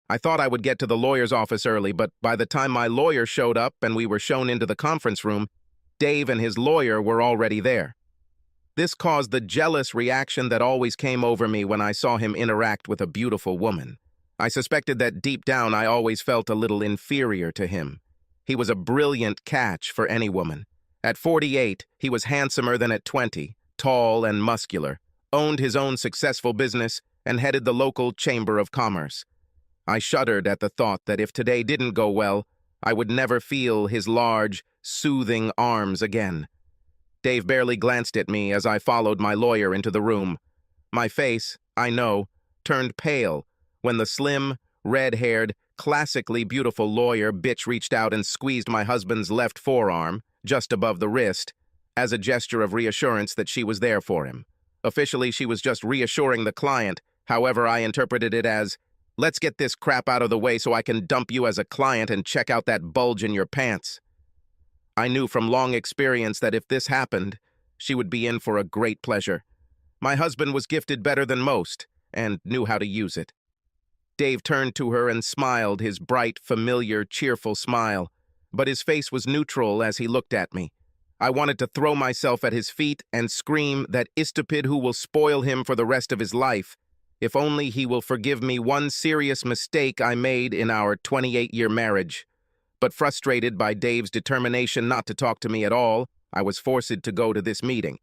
I thought I would get to the lawyer's office early, but by the time my lawyer showed up and we were shown into the conference room, Dave and his lawyer were already there. This caused the jealous reaction that always came over me when I saw him interact with a beautiful woman. I suspected that deep down I always felt a little inferior to him. He was a brilliant catch for any woman. At 48, he was handsomer than at 20, tall and muscular, owned his own successful business, and headed the local chamber of commerce. I shuddered at the thought that if today didn't go well, I would never feel his large, soothing arms again. Dave barely glanced at me as I followed my lawyer into the room. My face, I know, turned pale when the slim, red-haired, classically beautiful lawyer bitch reached out and squeezed my husband's left forearm, just above the wrist, as a gesture of reassurance that she was there for him. Officially, she was just reassuring the client. However, I interpreted it as, "Let's get this crap out of the way so I can dump you as a client and check out that bulge in your pants." I knew from long experience that if this happened, she would be in for a great pleasure. My husband was gifted better than most and knew how to use it. Dave turned to her and smiled his bright, familiar, cheerful smile, but his face was neutral as he looked at me. I wanted to throw myself at his feet and scream that istupid who will spoil him for the rest of his life, if only he will forgive me one serious mistake I made in our 28-year marriage. But frustrated by Dave's determination not to talk to me at all, I was forced to go to this meeting.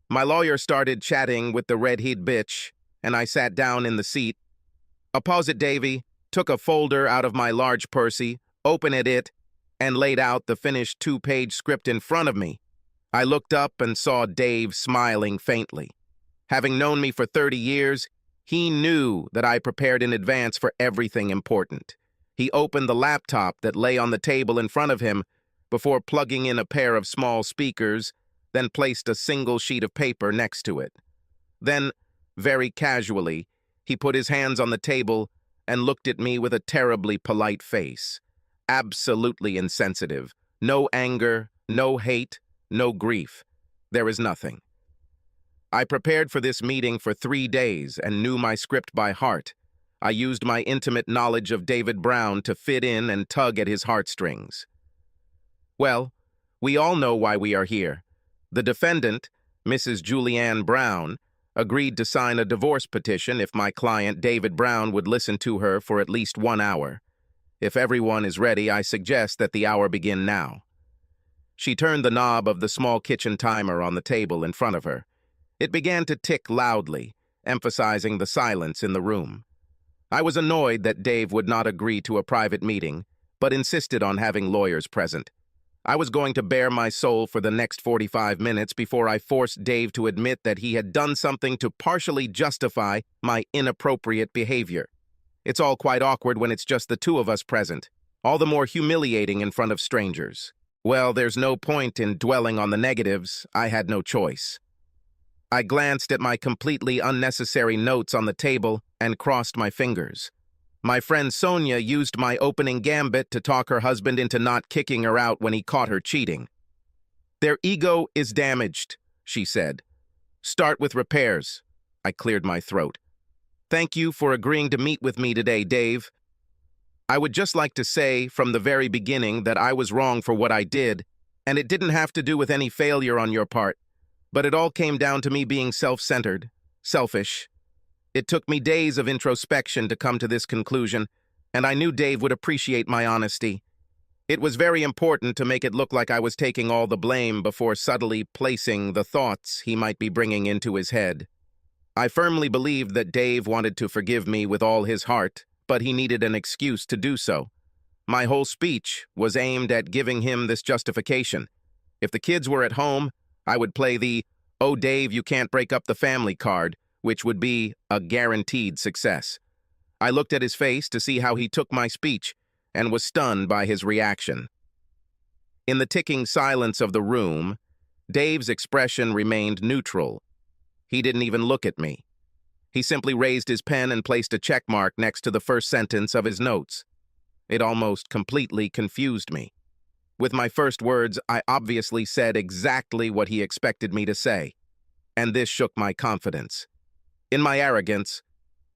My lawyer started chatting with the red-haired bitch, and I sat down in the seat. Opposite Davy, took a folder out of my large pursy, opened it, and laid out the finished 2-page script in front of me. I looked up and saw Dave smiling faintly. Having known me for 30 years, he knew that I prepared in advance for everything important. He opened the laptop that lay on the table in front of him before plugging in a pair of small speakers, then placed a single sheet of paper next to it. Then, very casually, he put his hands on the table and looked at me with a terribly polite face. Absolutely insensitive. No anger, no hate, no grief. There is nothing. I prepared for this meeting for 3 days and knew my script by heart. I used my intimate knowledge of David Brown to fit in and tug at his heartstrings. Well, we all know why we are here. The defendant, Mrs. Julianne Brown, agreed to sign a divorce petition if my client, David Brown, would listen to her for at least 1 hour. If everyone is ready, I suggest that the hour begin now. She turned the knob of the small kitchen timer on the table in front of her. It began to tick loudly, emphasizing the silence in the room. I was annoyed that Dave would not agree to a private meeting, but insisted on having lawyers present. I was going to bare my soul for the next 45 minutes before I forced Dave to admit that he had done something to partially justify my inappropriate behavior. It's all quite awkward when it's just the two of us present, all the more humiliating in front of strangers. Well, there's no point in dwelling on the negatives. I had no choice. I glanced at my completely unnecessary notes on the table and crossed my fingers. My friend Sonia used my opening gambit to talk her husband into not kicking her out when he caught her cheating. "Their ego is damaged," she said. "Start with repairs." I cleared my throat. "Thank you for agreeing to meet with me today, Dave. I would just like to say from the very beginning that I was wrong for what I did, and it didn't have to do with any failure on your part, but it all came down to me being self-centered, selfish. It took me days of introspection to come to this conclusion, and I knew Dave would appreciate my honesty. It was very important to make it look like I was taking all the blame before subtly placing the thoughts he might be bringing into his head. I firmly believed that Dave wanted to forgive me with all his heart, but he needed an excuse to do so. My whole speech was aimed at giving him this justification. If the kids were at home, I would play the "Oh, Dave, you can't break up the family" card, which would be a guaranteed success. I looked at his face to see how he took my speech and was stunned by his reaction. In the ticking silence of the room, Dave's expression remained neutral. He didn't even look at me. He simply raised his pen and placed a check mark next to the first sentence of his notes. It almost completely confused me. With my first words, I obviously said exactly what he expected me to say, and this shook my confidence. In my arrogance,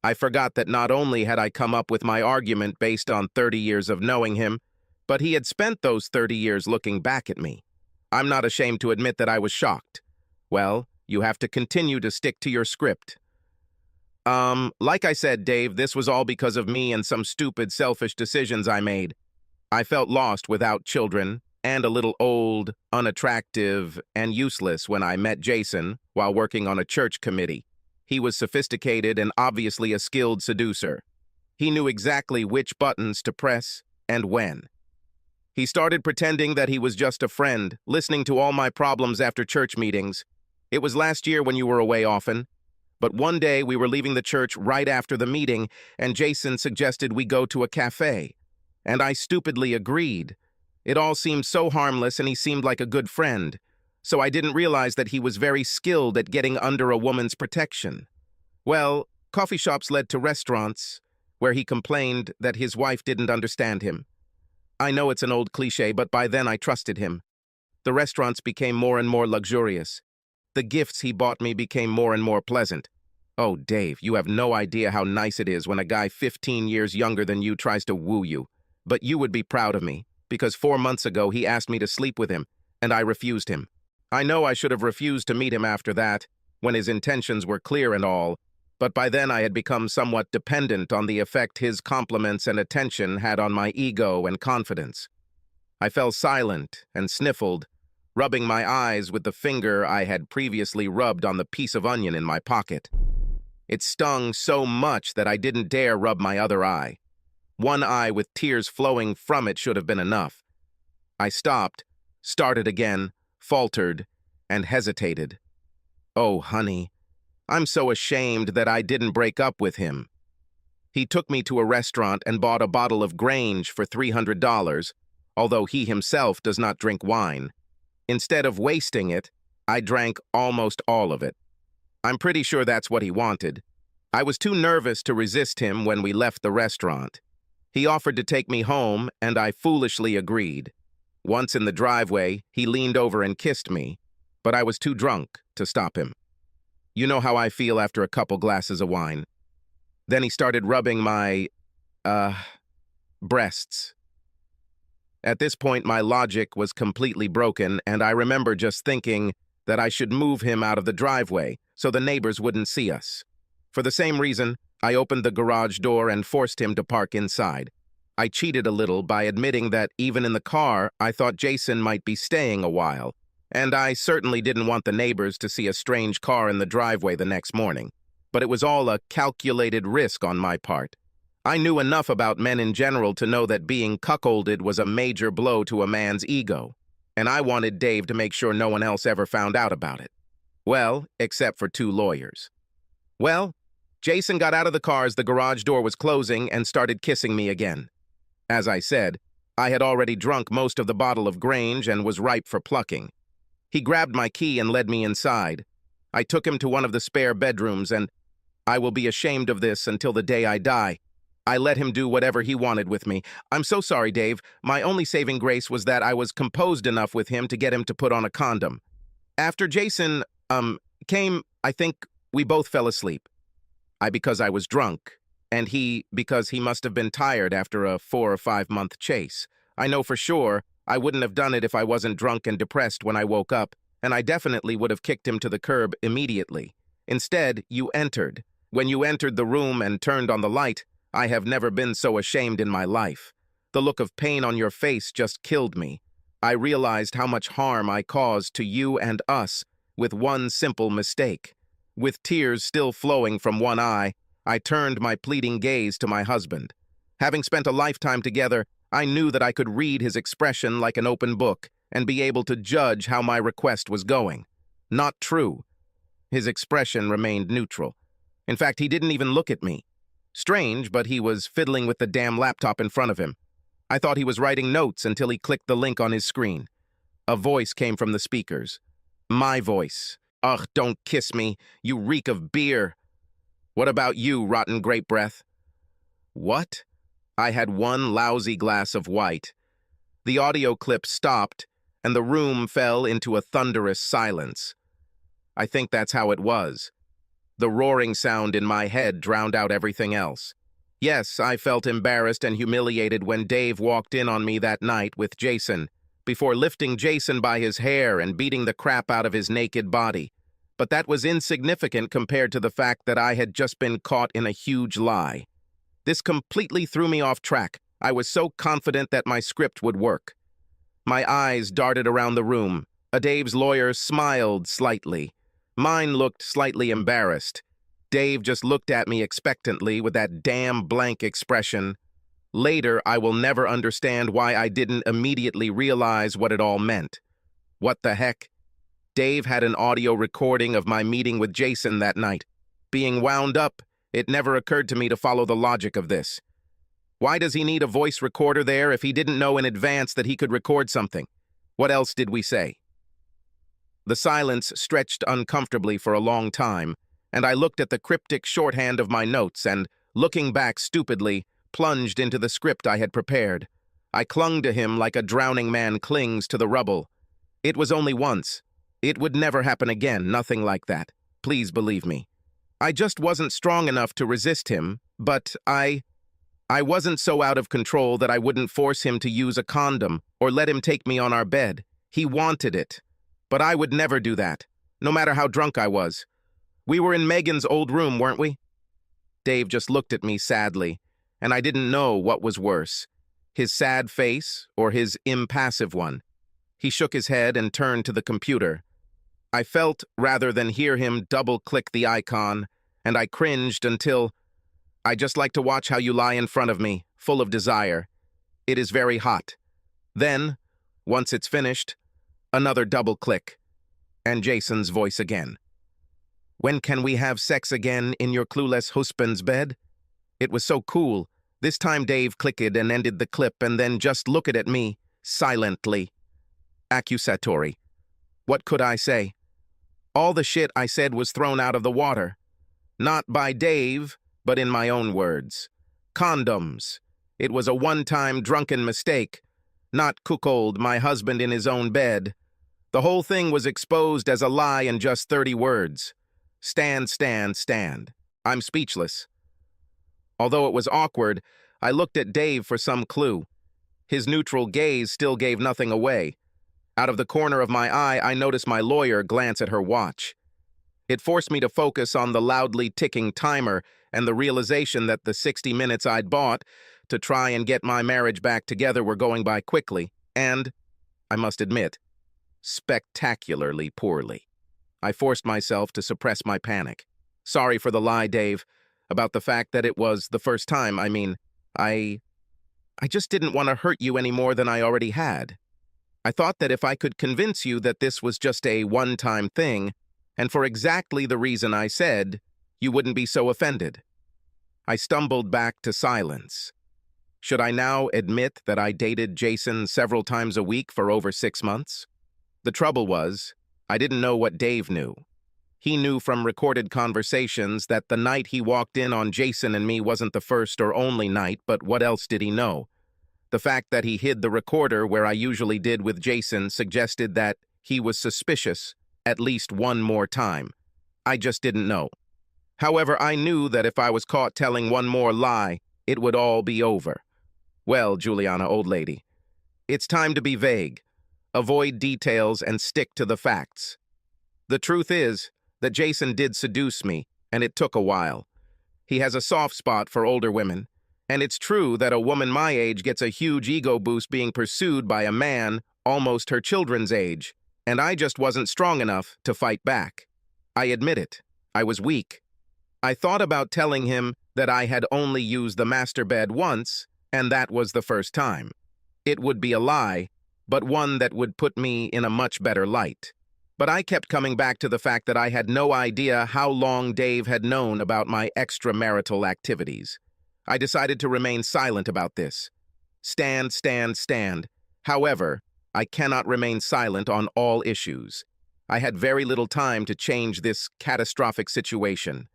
I forgot that not only had I come up with my argument based on 30 years of knowing him, but he had spent those 30 years looking back at me. I'm not ashamed to admit that I was shocked. Well, you have to continue to stick to your script. Like I said, Dave, this was all because of me and some stupid, selfish decisions I made. I felt lost without children, and a little old, unattractive, and useless when I met Jason while working on a church committee. He was sophisticated and obviously a skilled seducer. He knew exactly which buttons to press and when. He started pretending that he was just a friend, listening to all my problems after church meetings. It was last year when you were away often. But one day we were leaving the church right after the meeting, and Jason suggested we go to a cafe. And I stupidly agreed. It all seemed so harmless and he seemed like a good friend. So I didn't realize that he was very skilled at getting under a woman's protection. Well, coffee shops led to restaurants, where he complained that his wife didn't understand him. I know it's an old cliche, but by then I trusted him. The restaurants became more and more luxurious. The gifts he bought me became more and more pleasant. Oh, Dave, you have no idea how nice it is when a guy 15 years younger than you tries to woo you. But you would be proud of me, because 4 months ago he asked me to sleep with him, and I refused him. I know I should have refused to meet him after that, when his intentions were clear and all, but by then I had become somewhat dependent on the effect his compliments and attention had on my ego and confidence. I fell silent and sniffled, rubbing my eyes with the finger I had previously rubbed on the piece of onion in my pocket. It stung so much that I didn't dare rub my other eye. One eye with tears flowing from it should have been enough. I stopped, started again, faltered, and hesitated. Oh, honey, I'm so ashamed that I didn't break up with him. He took me to a restaurant and bought a bottle of Grange for $300, although he himself does not drink wine. Instead of wasting it, I drank almost all of it. I'm pretty sure that's what he wanted. I was too nervous to resist him when we left the restaurant. He offered to take me home, and I foolishly agreed. Once in the driveway, he leaned over and kissed me, but I was too drunk to stop him. You know how I feel after a couple glasses of wine. Then he started rubbing my, breasts. At this point, my logic was completely broken, and I remember just thinking that I should move him out of the driveway so the neighbors wouldn't see us. For the same reason, I opened the garage door and forced him to park inside. I cheated a little by admitting that even in the car, I thought Jason might be staying a while, and I certainly didn't want the neighbors to see a strange car in the driveway the next morning. But it was all a calculated risk on my part. I knew enough about men in general to know that being cuckolded was a major blow to a man's ego, and I wanted Dave to make sure no one else ever found out about it. Well, except for 2 lawyers. Well, Jason got out of the car as the garage door was closing and started kissing me again. As I said, I had already drunk most of the bottle of Grange and was ripe for plucking. He grabbed my key and led me inside. I took him to one of the spare bedrooms, and I will be ashamed of this until the day I die. I let him do whatever he wanted with me. I'm so sorry, Dave. My only saving grace was that I was composed enough with him to get him to put on a condom. After Jason, came, I think we both fell asleep. I because I was drunk, and he because he must have been tired after a 4 or 5 month chase. I know for sure I wouldn't have done it if I wasn't drunk and depressed when I woke up, and I definitely would have kicked him to the curb immediately. Instead, you entered. When you entered the room and turned on the light, I have never been so ashamed in my life. The look of pain on your face just killed me. I realized how much harm I caused to you and us with one simple mistake. With tears still flowing from one eye, I turned my pleading gaze to my husband. Having spent a lifetime together, I knew that I could read his expression like an open book and be able to judge how my request was going. Not true. His expression remained neutral. In fact, he didn't even look at me. Strange, but he was fiddling with the damn laptop in front of him. I thought he was writing notes until he clicked the link on his screen. A voice came from the speakers. My voice. Ugh, don't kiss me. You reek of beer. What about you, rotten grape breath? What? I had one lousy glass of white. The audio clip stopped, and the room fell into a thunderous silence. I think that's how it was. The roaring sound in my head drowned out everything else. Yes, I felt embarrassed and humiliated when Dave walked in on me that night with Jason, before lifting Jason by his hair and beating the crap out of his naked body. But that was insignificant compared to the fact that I had just been caught in a huge lie. This completely threw me off track. I was so confident that my script would work. My eyes darted around the room. Dave's lawyer smiled slightly. Mine looked slightly embarrassed. Dave just looked at me expectantly with that damn blank expression. Later, I will never understand why I didn't immediately realize what it all meant. What the heck? Dave had an audio recording of my meeting with Jason that night. Being wound up, it never occurred to me to follow the logic of this. Why does he need a voice recorder there if he didn't know in advance that he could record something? What else did we say? The silence stretched uncomfortably for a long time, and I looked at the cryptic shorthand of my notes and, looking back stupidly, plunged into the script I had prepared. I clung to him like a drowning man clings to the rubble. It was only once. It would never happen again, nothing like that. Please believe me. I just wasn't strong enough to resist him, but I wasn't so out of control that I wouldn't force him to use a condom or let him take me on our bed. He wanted it. But I would never do that, no matter how drunk I was. We were in Megan's old room, weren't we? Dave just looked at me sadly, and I didn't know what was worse, his sad face or his impassive one. He shook his head and turned to the computer. I felt, rather than hear him double-click the icon, and I cringed until, I just like to watch how you lie in front of me, full of desire. It is very hot. Then, once it's finished, another double-click, and Jason's voice again. When can we have sex again in your clueless husband's bed? It was so cool. This time Dave clicked and ended the clip and then just looked at me, silently. Accusatory. What could I say? All the shit I said was thrown out of the water. Not by Dave, but in my own words. Condoms. It was a one-time drunken mistake. Not cuckold my husband in his own bed. The whole thing was exposed as a lie in just 30 words. Stand, stand, stand. I'm speechless. Although it was awkward, I looked at Dave for some clue. His neutral gaze still gave nothing away. Out of the corner of my eye, I noticed my lawyer glance at her watch. It forced me to focus on the loudly ticking timer and the realization that the 60 minutes I'd bought to try and get my marriage back together were going by quickly, and, I must admit, spectacularly poorly. I forced myself to suppress my panic. Sorry for the lie, Dave, about the fact that it was the first time. I just didn't want to hurt you any more than I already had. I thought that if I could convince you that this was just a one-time thing, and for exactly the reason I said, you wouldn't be so offended. I stumbled back to silence. Should I now admit that I dated Jason several times a week for over 6 months? The trouble was, I didn't know what Dave knew. He knew from recorded conversations that the night he walked in on Jason and me wasn't the first or only night, but what else did he know? The fact that he hid the recorder where I usually did with Jason suggested that he was suspicious at least one more time. I just didn't know. However, I knew that if I was caught telling one more lie, it would all be over. Well, Juliana, old lady, it's time to be vague. Avoid details and stick to the facts. The truth is that Jason did seduce me, and it took a while. He has a soft spot for older women, and it's true that a woman my age gets a huge ego boost being pursued by a man almost her children's age, and I just wasn't strong enough to fight back. I admit it. I was weak. I thought about telling him that I had only used the master bed once, and that was the first time. It would be a lie, but one that would put me in a much better light. But I kept coming back to the fact that I had no idea how long Dave had known about my extramarital activities. I decided to remain silent about this. Stand, stand, stand. However, I cannot remain silent on all issues. I had very little time to change this catastrophic situation.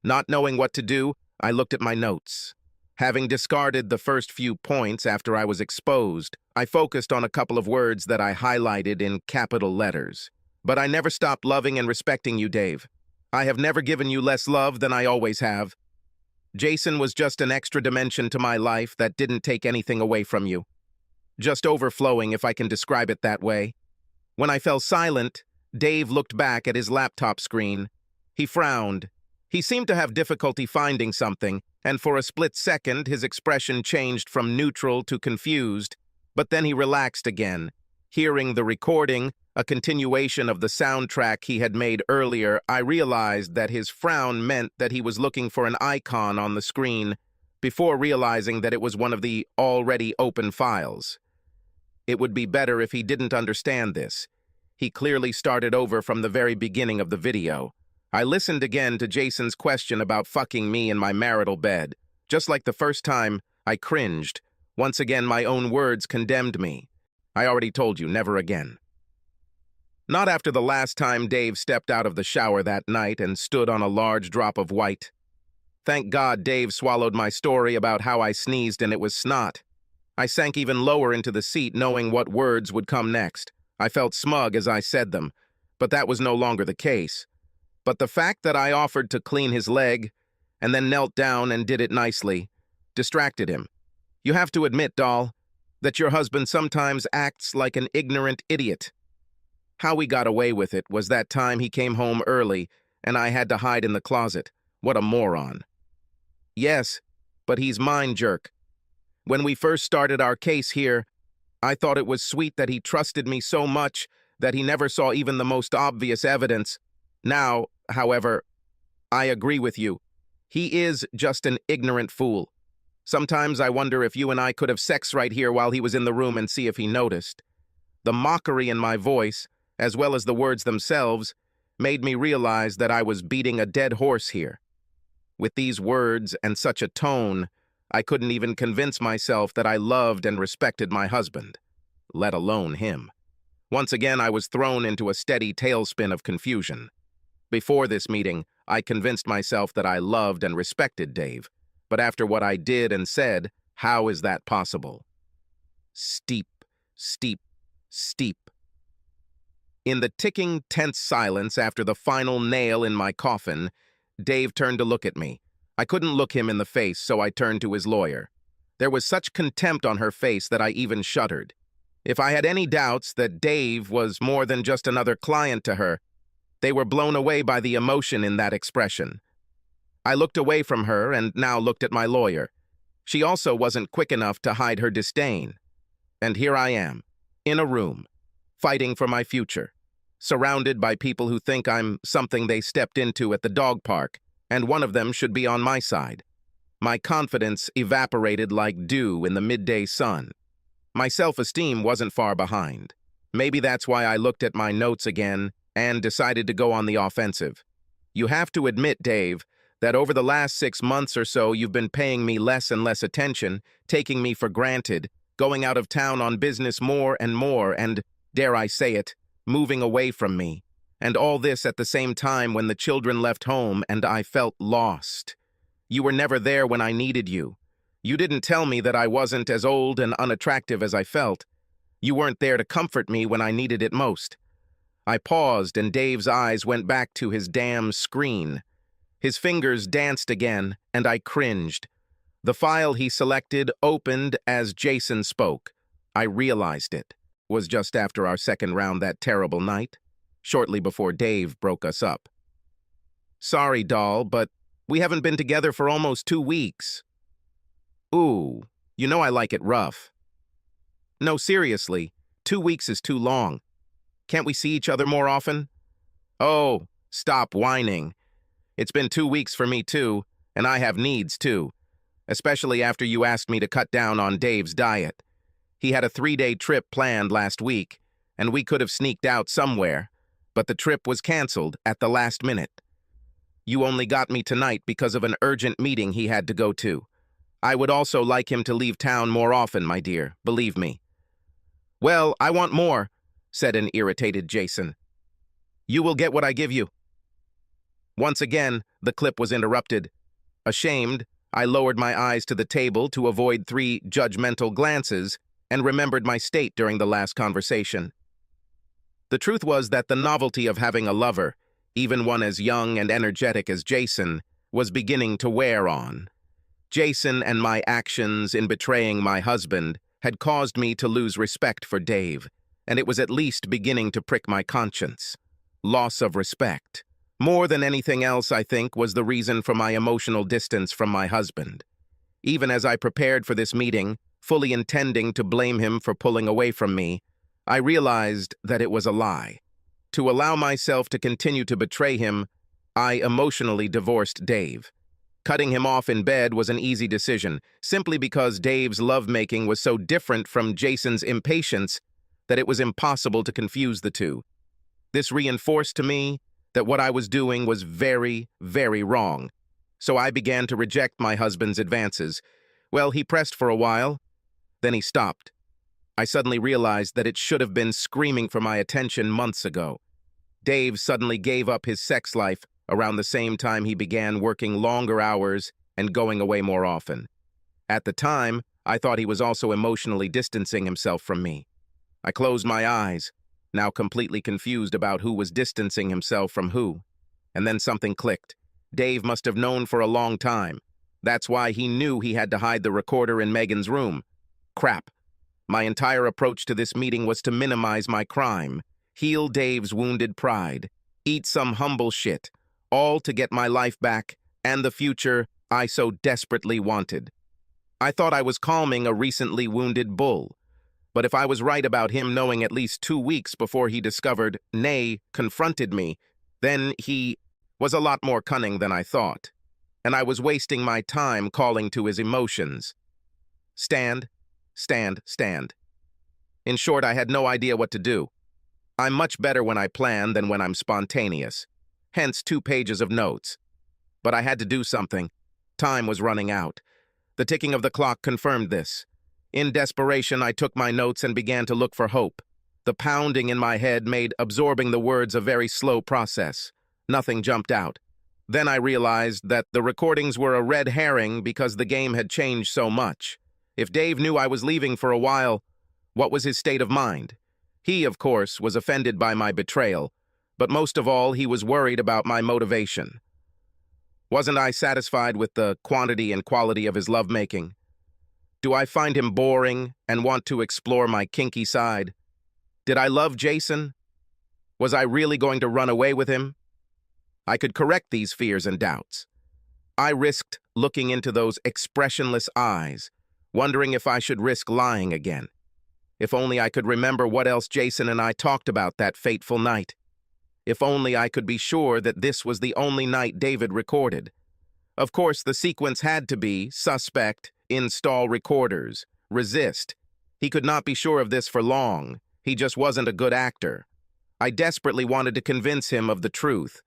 Not knowing what to do, I looked at my notes. Having discarded the first few points after I was exposed, I focused on a couple of words that I highlighted in capital letters. But I never stopped loving and respecting you, Dave. I have never given you less love than I always have. Jason was just an extra dimension to my life that didn't take anything away from you. Just overflowing, if I can describe it that way. When I fell silent, Dave looked back at his laptop screen. He frowned. He seemed to have difficulty finding something, and for a split second his expression changed from neutral to confused, but then he relaxed again. Hearing the recording, a continuation of the soundtrack he had made earlier, I realized that his frown meant that he was looking for an icon on the screen, before realizing that it was one of the already open files. It would be better if he didn't understand this. He clearly started over from the very beginning of the video. I listened again to Jason's question about fucking me in my marital bed. Just like the first time, I cringed. Once again, my own words condemned me. I already told you, never again. Not after the last time Dave stepped out of the shower that night and stood on a large drop of white. Thank God Dave swallowed my story about how I sneezed and it was snot. I sank even lower into the seat knowing what words would come next. I felt smug as I said them, but that was no longer the case. But the fact that I offered to clean his leg and then knelt down and did it nicely distracted him. You have to admit, doll, that your husband sometimes acts like an ignorant idiot. How we got away with it was that time he came home early and I had to hide in the closet. What a moron. Yes, but he's mind jerk. When we first started our case here, I thought it was sweet that he trusted me so much that he never saw even the most obvious evidence. Now, however, I agree with you. He is just an ignorant fool. Sometimes I wonder if you and I could have sex right here while he was in the room and see if he noticed. The mockery in my voice, as well as the words themselves, made me realize that I was beating a dead horse here. With these words and such a tone, I couldn't even convince myself that I loved and respected my husband, let alone him. Once again, I was thrown into a steady tailspin of confusion. Before this meeting, I convinced myself that I loved and respected Dave, but after what I did and said, how is that possible? Steep, steep, steep. In the ticking, tense silence after the final nail in my coffin, Dave turned to look at me. I couldn't look him in the face, so I turned to his lawyer. There was such contempt on her face that I even shuddered. If I had any doubts that Dave was more than just another client to her, they were blown away by the emotion in that expression. I looked away from her and now looked at my lawyer. She also wasn't quick enough to hide her disdain. And here I am, in a room, fighting for my future, surrounded by people who think I'm something they stepped into at the dog park, and one of them should be on my side. My confidence evaporated like dew in the midday sun. My self-esteem wasn't far behind. Maybe that's why I looked at my notes again and decided to go on the offensive. You have to admit, Dave, that over the last 6 months or so you've been paying me less and less attention, taking me for granted, going out of town on business more and more, and, dare I say it, moving away from me. And all this at the same time when the children left home and I felt lost. You were never there when I needed you. You didn't tell me that I wasn't as old and unattractive as I felt. You weren't there to comfort me when I needed it most. I paused and Dave's eyes went back to his damn screen. His fingers danced again and I cringed. The file he selected opened as Jason spoke. I realized it was just after our second round that terrible night, shortly before Dave broke us up. Sorry, doll, but we haven't been together for almost 2 weeks. Ooh, you know I like it rough. No, seriously, 2 weeks is too long. Can't we see each other more often? Oh, stop whining. It's been 2 weeks for me too, and I have needs too, especially after you asked me to cut down on Dave's diet. He had a 3-day trip planned last week, and we could have sneaked out somewhere, but the trip was canceled at the last minute. You only got me tonight because of an urgent meeting he had to go to. I would also like him to leave town more often, my dear, believe me. Well, I want more, said an irritated Jason. You will get what I give you. Once again, the clip was interrupted. Ashamed, I lowered my eyes to the table to avoid 3 judgmental glances and remembered my state during the last conversation. The truth was that the novelty of having a lover, even one as young and energetic as Jason, was beginning to wear on. Jason and my actions in betraying my husband had caused me to lose respect for Dave, and it was at least beginning to prick my conscience. Loss of respect. More than anything else, I think, was the reason for my emotional distance from my husband. Even as I prepared for this meeting, fully intending to blame him for pulling away from me, I realized that it was a lie. To allow myself to continue to betray him, I emotionally divorced Dave. Cutting him off in bed was an easy decision, simply because Dave's lovemaking was so different from Jason's impatience that it was impossible to confuse the two. This reinforced to me that what I was doing was very, very wrong. So I began to reject my husband's advances. Well, he pressed for a while, then he stopped. I suddenly realized that it should have been screaming for my attention months ago. Dave suddenly gave up his sex life around the same time he began working longer hours and going away more often. At the time, I thought he was also emotionally distancing himself from me. I closed my eyes, now completely confused about who was distancing himself from who. And then something clicked. Dave must have known for a long time. That's why he knew he had to hide the recorder in Megan's room. Crap. My entire approach to this meeting was to minimize my crime, heal Dave's wounded pride, eat some humble shit, all to get my life back and the future I so desperately wanted. I thought I was calming a recently wounded bull. But if I was right about him knowing at least 2 weeks before he discovered, nay, confronted me, then he was a lot more cunning than I thought. And I was wasting my time calling to his emotions. Stand. In short, I had no idea what to do. I'm much better when I plan than when I'm spontaneous. Hence 2 pages of notes. But I had to do something. Time was running out. The ticking of the clock confirmed this. In desperation, I took my notes and began to look for hope. The pounding in my head made absorbing the words a very slow process. Nothing jumped out. Then I realized that the recordings were a red herring because the game had changed so much. If Dave knew I was leaving for a while, what was his state of mind? He, of course, was offended by my betrayal, but most of all, he was worried about my motivation. Wasn't I satisfied with the quantity and quality of his lovemaking? Do I find him boring and want to explore my kinky side? Did I love Jason? Was I really going to run away with him? I could correct these fears and doubts. I risked looking into those expressionless eyes, wondering if I should risk lying again. If only I could remember what else Jason and I talked about that fateful night. If only I could be sure that this was the only night David recorded. Of course, the sequence had to be suspect, install recorders, resist. He could not be sure of this for long. He just wasn't a good actor. I desperately wanted to convince him of the truth.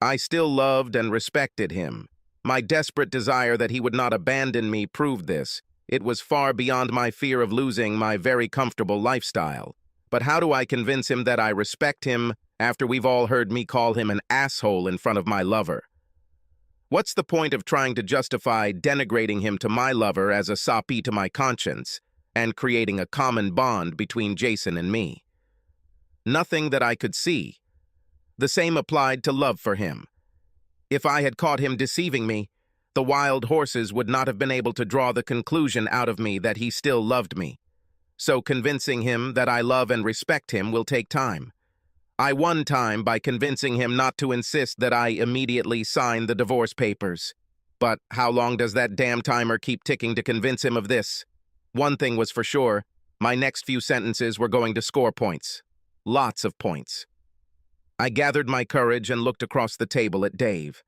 I still loved and respected him. My desperate desire that he would not abandon me proved this. It was far beyond my fear of losing my very comfortable lifestyle. But how do I convince him that I respect him after we've all heard me call him an asshole in front of my lover? What's the point of trying to justify denigrating him to my lover as a soppy to my conscience and creating a common bond between Jason and me? Nothing that I could see. The same applied to love for him. If I had caught him deceiving me, the wild horses would not have been able to draw the conclusion out of me that he still loved me. So convincing him that I love and respect him will take time. I won time by convincing him not to insist that I immediately sign the divorce papers. But how long does that damn timer keep ticking to convince him of this? One thing was for sure, my next few sentences were going to score points. Lots of points. I gathered my courage and looked across the table at Dave.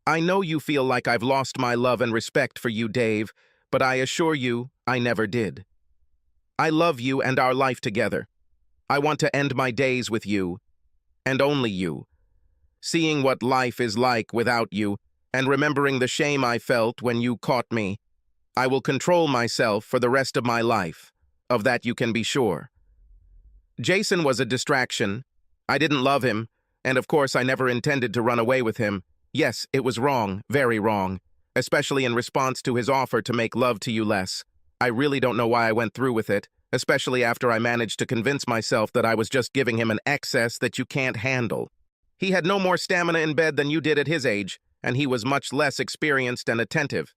I know you feel like I've lost my love and respect for you, Dave, but I assure you, I never did. I love you and our life together. I want to end my days with you, and only you. Seeing what life is like without you, and remembering the shame I felt when you caught me, I will control myself for the rest of my life. Of that you can be sure. Jason was a distraction. I didn't love him, and of course I never intended to run away with him. Yes, it was wrong, very wrong, especially in response to his offer to make love to you less. I really don't know why I went through with it, especially after I managed to convince myself that I was just giving him an excess that you can't handle. He had no more stamina in bed than you did at his age, and he was much less experienced and attentive.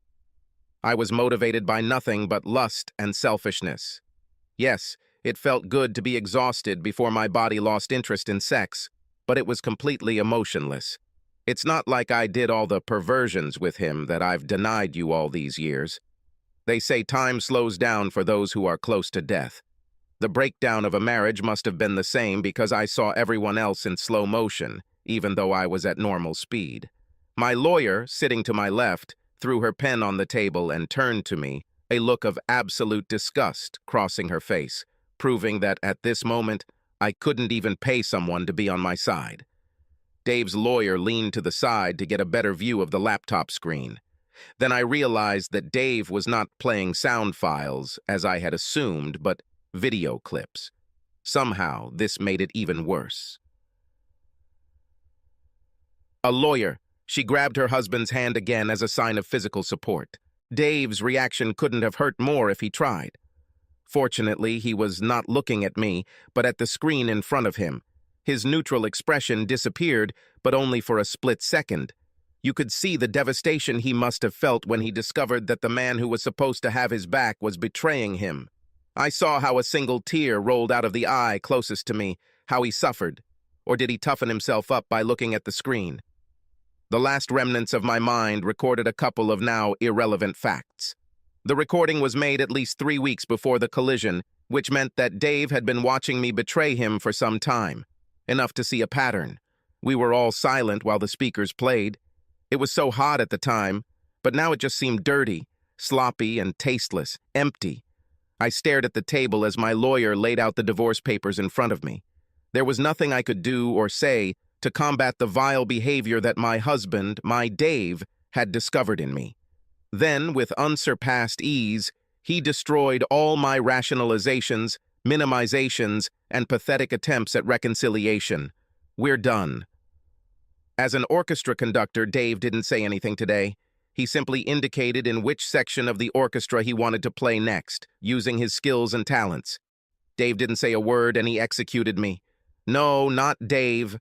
I was motivated by nothing but lust and selfishness. Yes, it felt good to be exhausted before my body lost interest in sex, but it was completely emotionless. It's not like I did all the perversions with him that I've denied you all these years. They say time slows down for those who are close to death. The breakdown of a marriage must have been the same because I saw everyone else in slow motion, even though I was at normal speed. My lawyer, sitting to my left, threw her pen on the table and turned to me, a look of absolute disgust crossing her face, proving that at this moment, I couldn't even pay someone to be on my side. Dave's lawyer leaned to the side to get a better view of the laptop screen. Then I realized that Dave was not playing sound files, as I had assumed, but video clips. Somehow, this made it even worse. A lawyer. She grabbed her husband's hand again as a sign of physical support. Dave's reaction couldn't have hurt more if he tried. Fortunately, he was not looking at me, but at the screen in front of him. His neutral expression disappeared, but only for a split second. You could see the devastation he must have felt when he discovered that the man who was supposed to have his back was betraying him. I saw how a single tear rolled out of the eye closest to me, how he suffered. Or did he toughen himself up by looking at the screen? The last remnants of my mind recorded a couple of now irrelevant facts. The recording was made at least 3 weeks before the collision, which meant that Dave had been watching me betray him for some time. Enough to see a pattern. We were all silent while the speakers played. It was so hot at the time, but now it just seemed dirty, sloppy and tasteless, empty. I stared at the table as my lawyer laid out the divorce papers in front of me. There was nothing I could do or say to combat the vile behavior that my husband, my Dave, had discovered in me. Then, with unsurpassed ease, he destroyed all my rationalizations, minimizations, and pathetic attempts at reconciliation. We're done. As an orchestra conductor, Dave didn't say anything today. He simply indicated in which section of the orchestra he wanted to play next, using his skills and talents. Dave didn't say a word, and he executed me. No, not Dave.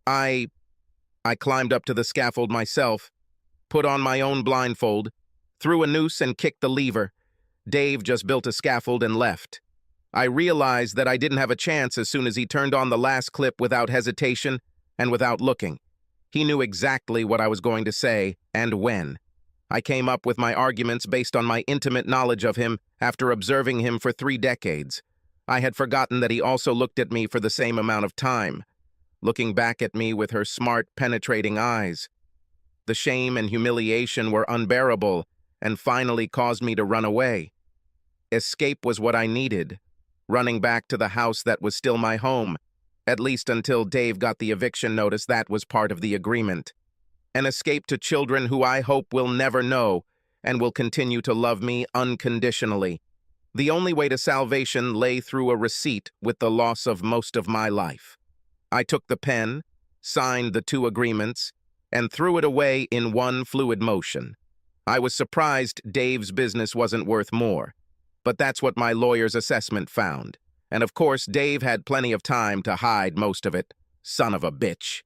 I climbed up to the scaffold myself, put on my own blindfold, threw a noose and kicked the lever. Dave just built a scaffold and left. I realized that I didn't have a chance as soon as he turned on the last clip without hesitation and without looking. He knew exactly what I was going to say and when. I came up with my arguments based on my intimate knowledge of him after observing him for 3 decades. I had forgotten that he also looked at me for the same amount of time, looking back at me with her smart, penetrating eyes. The shame and humiliation were unbearable and finally caused me to run away. Escape was what I needed, running back to the house that was still my home, at least until Dave got the eviction notice. That was part of the agreement. An escape to children who I hope will never know and will continue to love me unconditionally. The only way to salvation lay through a receipt with the loss of most of my life. I took the pen, signed the 2 agreements, and threw it away in one fluid motion. I was surprised Dave's business wasn't worth more, but that's what my lawyer's assessment found. And of course, Dave had plenty of time to hide most of it. Son of a bitch.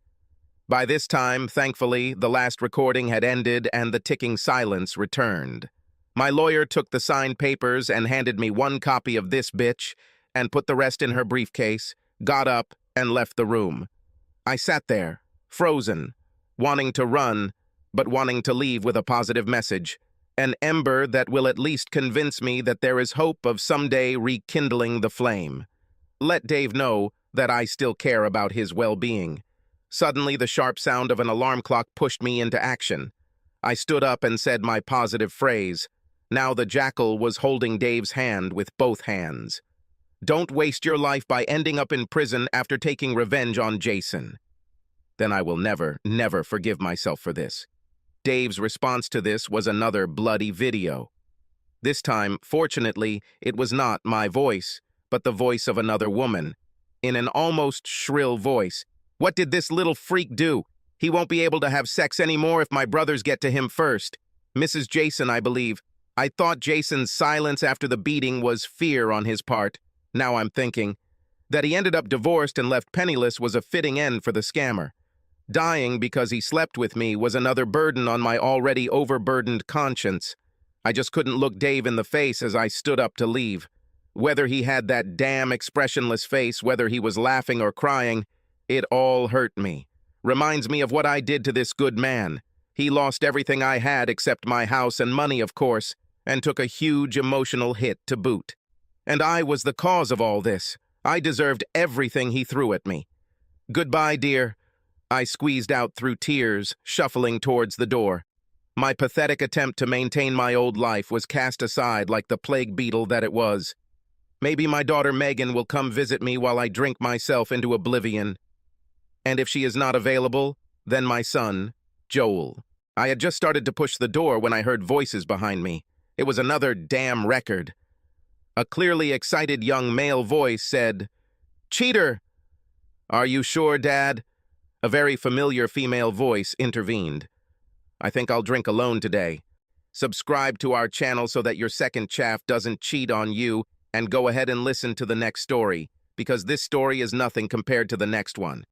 By this time, thankfully, the last recording had ended and the ticking silence returned. My lawyer took the signed papers and handed me 1 copy of this bitch and put the rest in her briefcase, got up, and left the room. I sat there, frozen, wanting to run, but wanting to leave with a positive message, an ember that will at least convince me that there is hope of someday rekindling the flame. Let Dave know that I still care about his well-being. Suddenly, the sharp sound of an alarm clock pushed me into action. I stood up and said my positive phrase. Now the jackal was holding Dave's hand with both hands. Don't waste your life by ending up in prison after taking revenge on Jason. Then I will never, never forgive myself for this. Dave's response to this was another bloody video. This time, fortunately, it was not my voice, but the voice of another woman. In an almost shrill voice, "What did this little freak do? He won't be able to have sex anymore if my brothers get to him first. Mrs. Jason, I believe. I thought Jason's silence after the beating was fear on his part. Now I'm thinking that he ended up divorced and left penniless was a fitting end for the scammer. Dying because he slept with me was another burden on my already overburdened conscience. I just couldn't look Dave in the face as I stood up to leave. Whether he had that damn expressionless face, whether he was laughing or crying, it all hurt me. Reminds me of what I did to this good man. He lost everything I had except my house and money, of course, and took a huge emotional hit to boot. And I was the cause of all this. I deserved everything he threw at me. Goodbye, dear. I squeezed out through tears, shuffling towards the door. My pathetic attempt to maintain my old life was cast aside like the plague beetle that it was. Maybe my daughter Megan will come visit me while I drink myself into oblivion. And if she is not available, then my son, Joel. I had just started to push the door when I heard voices behind me. It was another damn record. A clearly excited young male voice said, "Cheater!" "Are you sure, Dad?" A very familiar female voice intervened. "I think I'll drink alone today. Subscribe to our channel so that your second chaff doesn't cheat on you, and go ahead and listen to the next story, because this story is nothing compared to the next one.